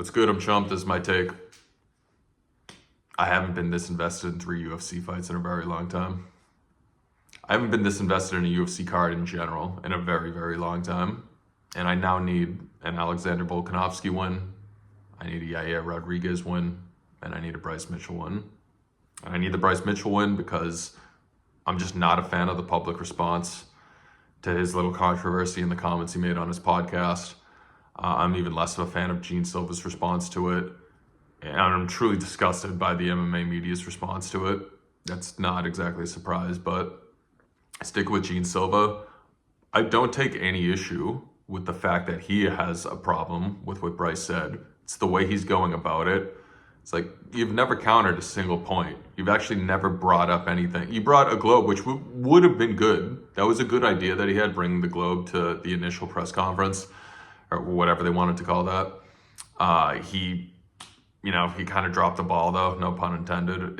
What's good? I'm Chump. This is my take. I haven't been this invested in 3 UFC fights in a very long time. I haven't been this invested in a UFC card in general in a very, very long time. And I now need an Alexander Volkanovski win. I need a Yair Rodriguez win. And I need a Bryce Mitchell win. And I need the Bryce Mitchell win because I'm just not a fan of the public response to his little controversy in the comments he made on his podcast. I'm even less of a fan of Gene Silva's response to it. And I'm truly disgusted by the MMA media's response to it. That's not exactly a surprise, but stick with Gene Silva. I don't take any issue with the fact that he has a problem with what Bryce said. It's the way he's going about it. It's like, you've never countered a single point. You've actually never brought up anything. You brought a globe, which would have been good. That was a good idea that he had, bringing the globe to the initial press conference, or whatever they wanted to call that. He kind of dropped the ball, though, no pun intended.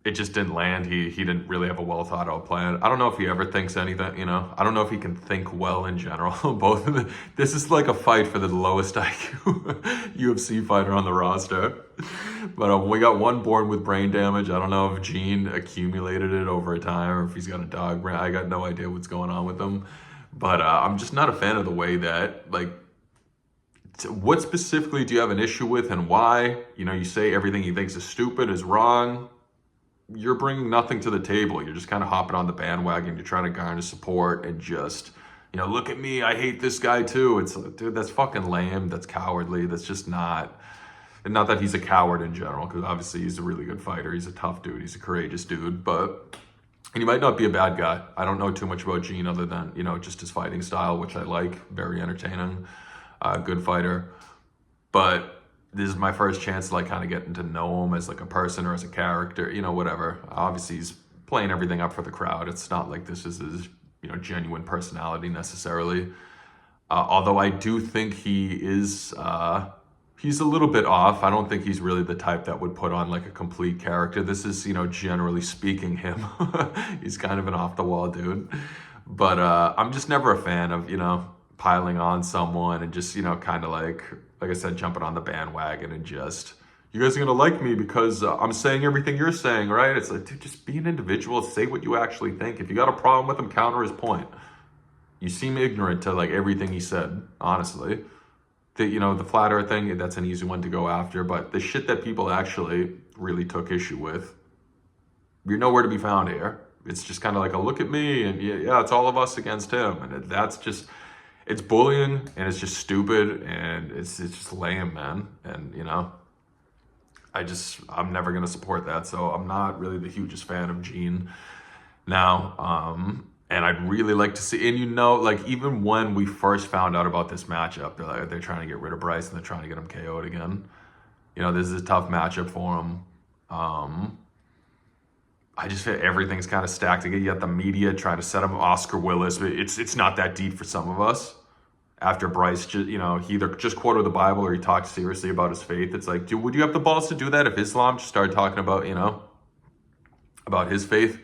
It just didn't land. He didn't really have a well thought out plan. I don't know if he ever thinks anything, I don't know if he can think well in general. Both of them. This is like a fight for the lowest IQ UFC fighter on the roster. But we got one born with brain damage. I don't know if Gene accumulated it over time or if he's got a dog brain. I got no idea what's going on with him. But I'm just not a fan of the way that, what specifically do you have an issue with and why? You say everything he thinks is stupid is wrong. You're bringing nothing to the table. You're just kind of hopping on the bandwagon. You're trying to garner support and just, look at me. I hate this guy too. It's like, dude, that's fucking lame. That's cowardly. That's just not. And not that he's a coward in general, because obviously he's a really good fighter. He's a tough dude. He's a courageous dude. But he might not be a bad guy. I don't know too much about Gene other than, just his fighting style, which I like. Very entertaining. Good fighter. But this is my first chance to kind of getting to know him as a person or as a character, whatever. Obviously he's playing everything up for the crowd. It's not like this is his, genuine personality necessarily. Although I do think he is, he's a little bit off. I don't think he's really the type that would put on a complete character. This is, generally speaking him. He's kind of an off the wall dude. But I'm just never a fan of, piling on someone and just, kind of like I said, jumping on the bandwagon and just, you guys are going to like me because I'm saying everything you're saying, right? It's like, dude, just be an individual. Say what you actually think. If you got a problem with him, counter his point. You seem ignorant to everything he said, honestly. The flat earth thing, that's an easy one to go after. But the shit that people actually really took issue with, you're nowhere to be found here. It's just kind of like a look at me and yeah, it's all of us against him. And that's just... It's bullying and it's just stupid and it's just lame, man. And I'm never gonna support that. So I'm not really the hugest fan of Gene now. And I'd really like to see, and even when we first found out about this matchup, they're trying to get rid of Bryce and they're trying to get him KO'd again. This is a tough matchup for him. I just feel everything's kind of stacked again. You got the media trying to set him Oscar Willis. It's not that deep for some of us. After Bryce, he either just quoted the Bible or he talked seriously about his faith. It's like, dude, would you have the balls to do that if Islam just started talking about, about his faith?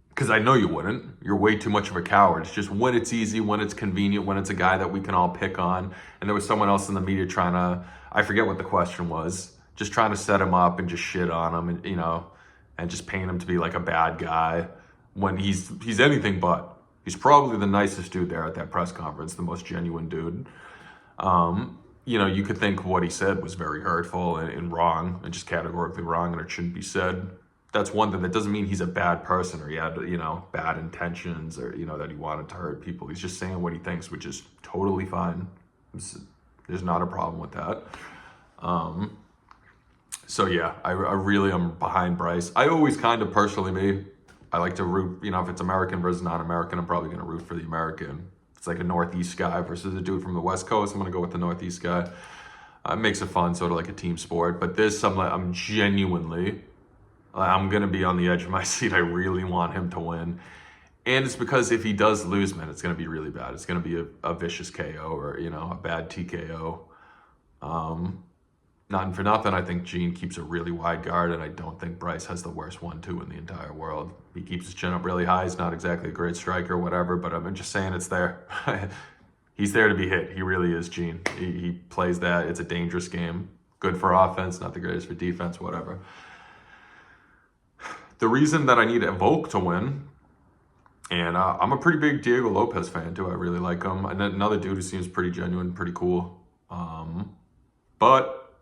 Because I know you wouldn't. You're way too much of a coward. It's just when it's easy, when it's convenient, when it's a guy that we can all pick on. And there was someone else in the media trying to, I forget what the question was, just trying to set him up and just shit on him and, and just paint him to be a bad guy when he's anything but. He's probably the nicest dude there at that press conference, the most genuine dude. You could think what he said was very hurtful and wrong and just categorically wrong and it shouldn't be said. That's one thing. That doesn't mean he's a bad person or he had, bad intentions or, that he wanted to hurt people. He's just saying what he thinks, which is totally fine. There's not a problem with that. So yeah, I really am behind Bryce. I always kind of personally, I like to root, if it's American versus non-American, I'm probably going to root for the American. It's like a Northeast guy versus a dude from the West Coast. I'm going to go with the Northeast guy. It makes it fun, sort of like a team sport. But this, I'm genuinely, I'm going to be on the edge of my seat. I really want him to win. And it's because if he does lose, man, it's going to be really bad. It's going to be a vicious KO or, a bad TKO. Not for nothing, I think Gene keeps a really wide guard, and I don't think Bryce has the worst 1-2 in the entire world. He keeps his chin up really high. He's not exactly a great striker or whatever, but I'm just saying it's there. He's there to be hit. He really is, Gene. He plays that. It's a dangerous game. Good for offense, not the greatest for defense, whatever. The reason that I need Volk to win, and I'm a pretty big Diego Lopez fan too. I really like him. And another dude who seems pretty genuine, pretty cool. But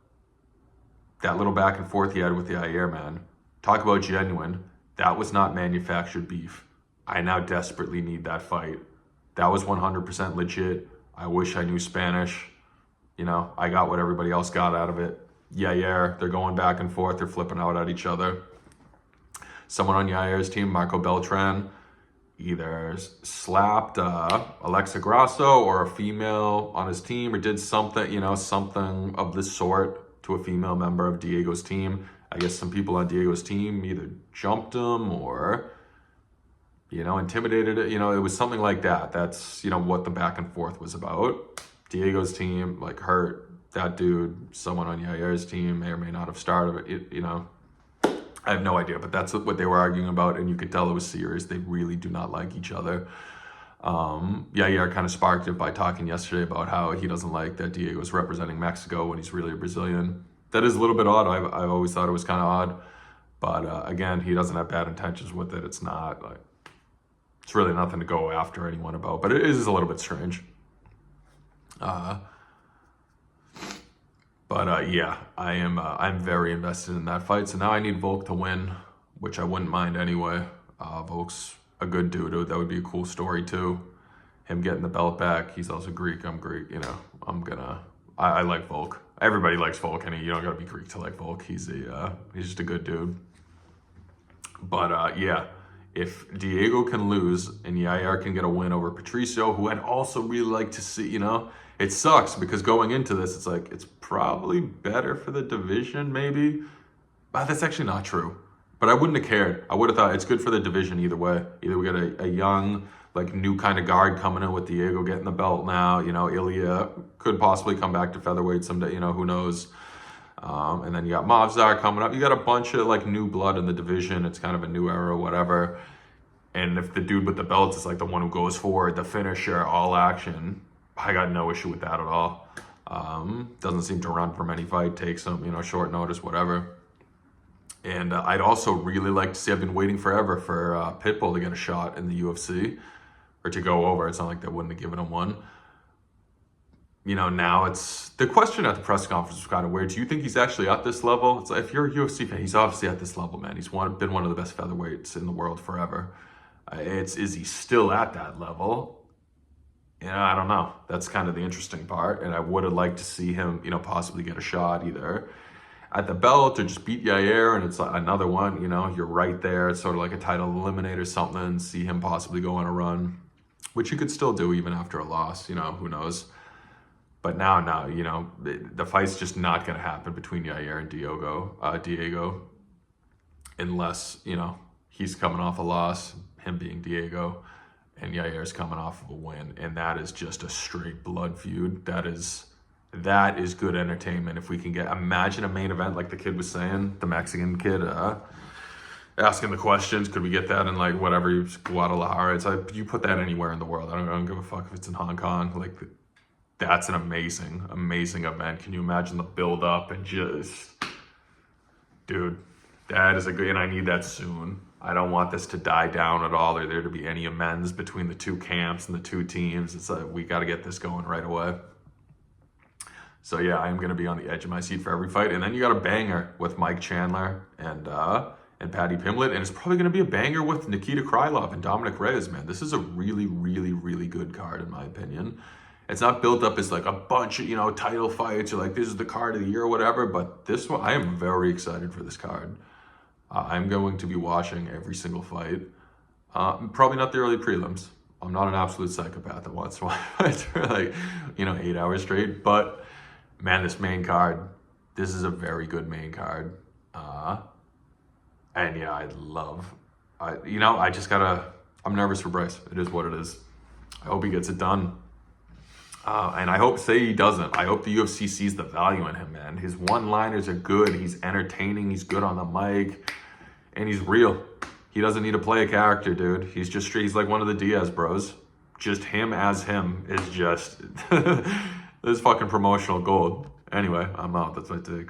that little back and forth he had with the Yair, man. Talk about genuine. That was not manufactured beef. I now desperately need that fight. That was 100% legit. I wish I knew Spanish. You know, I got what everybody else got out of it. Yair, they're going back and forth. They're flipping out at each other. Someone on Yair's team, Marco Beltran, either slapped Alexa Grasso or a female on his team, or did something, you know, something of this sort to a female member of Diego's team. I guess some people on Diego's team either jumped him or, you know, intimidated it. You know, it was something like that. That's, you know, what the back and forth was about. Diego's team, like, hurt that dude. Someone on Yair's team may or may not have started it, you know. I have no idea, but that's what they were arguing about, and you could tell it was serious. They really do not like each other. Yair kind of sparked it by talking yesterday about how he doesn't like that Diego's representing Mexico when he's really a Brazilian. That is a little bit odd. I've always thought it was kind of odd. But again, he doesn't have bad intentions with it. It's not like, it's really nothing to go after anyone about, but it is a little bit strange. Yeah, I'm very invested in that fight. So now I need Volk to win, which I wouldn't mind anyway. Volk's a good dude. That would be a cool story too. Him getting the belt back. He's also Greek. I'm Greek. You know, I like Volk. Everybody likes Volk, and you don't gotta be Greek to like Volk. He's just a good dude. But yeah, if Diego can lose and Yair can get a win over Patricio, who I'd also really like to see, you know. It sucks because going into this, it's like, it's probably better for the division, maybe. But that's actually not true. But I wouldn't have cared. I would have thought it's good for the division either way. Either we get a young, like, new kind of guard coming in with Diego getting the belt now. You know, Ilya could possibly come back to featherweight someday. You know, who knows? And then you got Mavzar coming up. You got a bunch of, like, new blood in the division. It's kind of a new era, whatever. And if the dude with the belt is, like, the one who goes forward, the finisher, all action, I got no issue with that at all. Doesn't seem to run from any fight, takes them, you know, short notice, whatever. And I'd also really like to see, I've been waiting forever for Pitbull to get a shot in the UFC, or to go over. It's not like they wouldn't have given him one. You know, now it's, the question at the press conference was kind of weird. Do you think he's actually at this level? It's like, if you're a UFC fan, he's obviously at this level, man. He's been one of the best featherweights in the world forever. Is he still at that level? Yeah, I don't know. That's kind of the interesting part. And I would have liked to see him, you know, possibly get a shot either at the belt or just beat Yair. And it's like another one, you know, you're right there. It's sort of like a title eliminator or something. See him possibly go on a run, which you could still do even after a loss, you know, who knows. But now, you know, the fight's just not going to happen between Yair and Diego, unless, you know, he's coming off a loss, him being Diego, and Yair's coming off of a win, and that is just a straight blood feud. That is good entertainment. If we can imagine a main event like the kid was saying, the Mexican kid, asking the questions, could we get that in like whatever, Guadalajara? It's like, you put that anywhere in the world. I don't give a fuck if it's in Hong Kong. Like, that's an amazing event. Can you imagine the build up and just, dude, that is and I need that soon. I don't want this to die down at all, or there to be any amends between the two camps and the two teams. It's like, we got to get this going right away. So yeah, I'm going to be on the edge of my seat for every fight. And then you got a banger with Mike Chandler and Paddy Pimblett. And it's probably going to be a banger with Nikita Krylov and Dominic Reyes, man. This is a really, really, really good card, in my opinion. It's not built up as like a bunch of, you know, title fights or like this is the card of the year or whatever. But this one, I am very excited for this card. I'm going to be watching every single fight. Probably not the early prelims. I'm not an absolute psychopath that wants to watch fights for like, you know, 8 hours straight. But man, this main card, this is a very good main card. And yeah, I'm nervous for Bryce. It is what it is. I hope he gets it done. And I hope, say he doesn't, I hope the UFC sees the value in him, man. His one-liners are good. He's entertaining. He's good on the mic. And he's real. He doesn't need to play a character, dude. He's just straight. He's like one of the Diaz bros. just him as him is just this fucking promotional gold. Anyway, I'm out. That's my take.